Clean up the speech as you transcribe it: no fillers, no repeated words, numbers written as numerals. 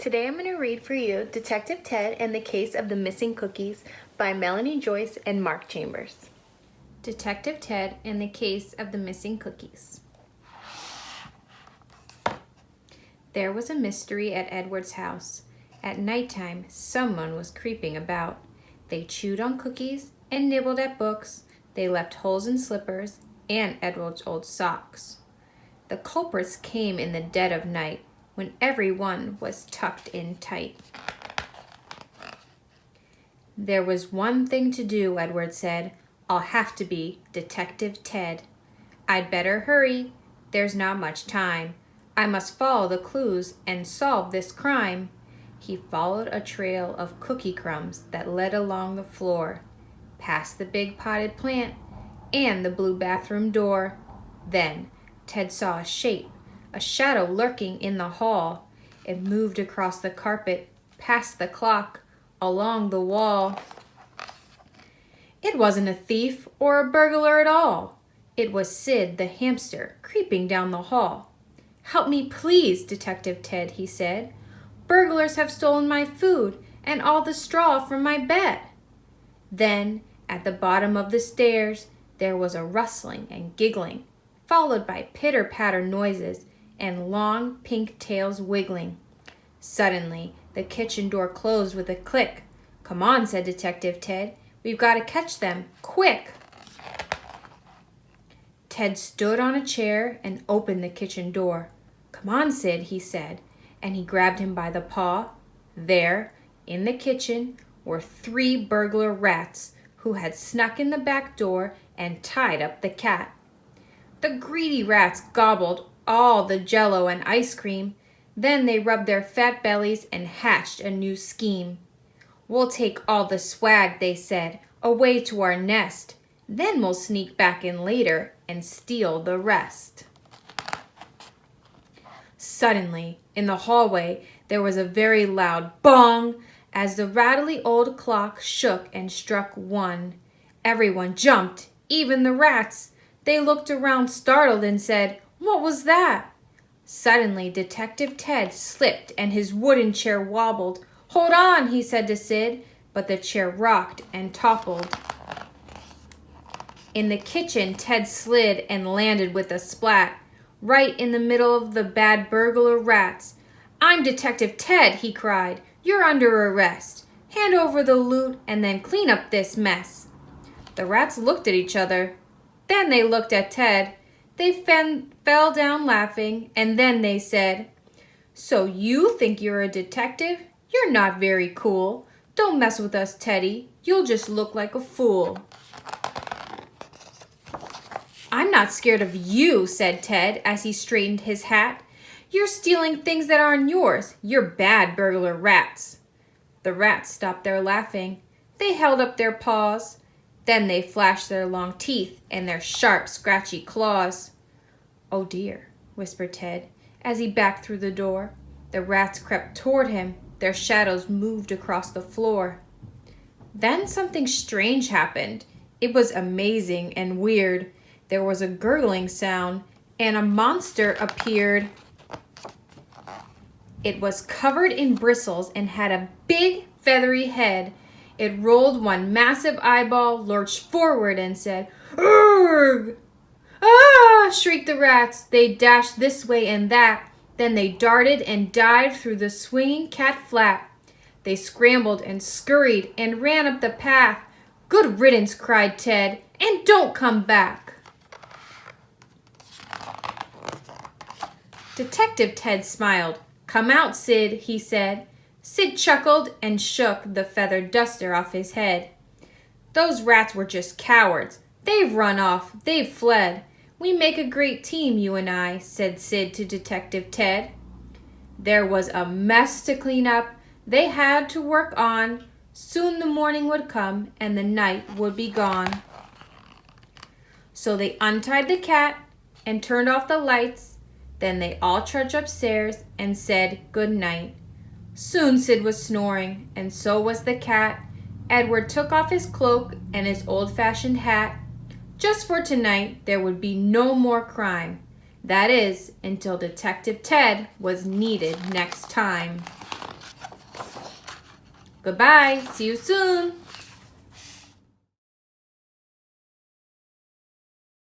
Today I'm going to read for you Detective Ted and the Case of the Missing Cookies by Melanie, Joyce, and Mark Chambers. Detective Ted and the Case of the Missing Cookies. There was a mystery at Edward's house. At nighttime, someone was creeping about. They chewed on cookies and nibbled at books. They left holes in slippers and Edward's old socks. The culprits came in the dead of night, when everyone was tucked in tight. There was one thing to do, Edward said. I'll have to be Detective Ted. I'd better hurry. There's not much time. I must follow the clues and solve this crime. He followed a trail of cookie crumbs that led along the floor, past the big potted plant and the blue bathroom door. Then Ted saw a shape, a shadow lurking in the hall. It moved across the carpet, past the clock, along the wall. It wasn't a thief or a burglar at all. It was Sid the hamster creeping down the hall. Help me please, Detective Ted, he said. Burglars have stolen my food and all the straw from my bed. Then, at the bottom of the stairs, there was a rustling and giggling, followed by pitter-patter noises and long pink tails wiggling. Suddenly, the kitchen door closed with a click. Come on, said Detective Ted. We've got to catch them, quick. Ted stood on a chair and opened the kitchen door. Come on, Sid, he said, and he grabbed him by the paw. There, in the kitchen, were 3 burglar rats who had snuck in the back door and tied up the cat. The greedy rats gobbled all the Jell-O and ice cream. Then they rubbed their fat bellies and hatched a new scheme. We'll take all the swag, they said, away to our nest. Then we'll sneak back in later and steal the rest. Suddenly, in the hallway, there was a very loud bong as the rattly old clock shook and struck 1. Everyone jumped, even the rats. They looked around startled and said, What was that? Suddenly, Detective Ted slipped and his wooden chair wobbled. Hold on, he said to Sid, but the chair rocked and toppled. In the kitchen, Ted slid and landed with a splat, right in the middle of the bad burglar rats. I'm Detective Ted, he cried. You're under arrest. Hand over the loot and then clean up this mess. The rats looked at each other. Then they looked at Ted. They fell down laughing, and then they said, So you think you're a detective? You're not very cool. Don't mess with us, Teddy. You'll just look like a fool. I'm not scared of you, said Ted as he straightened his hat. You're stealing things that aren't yours. You're bad burglar rats. The rats stopped their laughing. They held up their paws. Then they flashed their long teeth and their sharp, scratchy claws. Oh dear, whispered Ted as he backed through the door. The rats crept toward him. Their shadows moved across the floor. Then something strange happened. It was amazing and weird. There was a gurgling sound, and a monster appeared. It was covered in bristles and had a big, feathery head. It rolled one massive eyeball, lurched forward, and said, Urgh! Ah! Shrieked the rats. They dashed this way and that. Then they darted and dived through the swinging cat flap. They scrambled and scurried and ran up the path. Good riddance, cried Ted, and don't come back. Detective Ted smiled. Come out, Sid, he said. Sid chuckled and shook the feathered duster off his head. Those rats were just cowards. They've run off. They've fled. We make a great team, you and I, said Sid to Detective Ted. There was a mess to clean up. They had to work on. Soon the morning would come and the night would be gone. So they untied the cat and turned off the lights. Then they all trudged upstairs and said good night. Soon Sid was snoring, and so was the cat. Edward took off his cloak and his old-fashioned hat. Just for tonight, there would be no more crime. That is, until Detective Ted was needed next time. Goodbye. See you soon.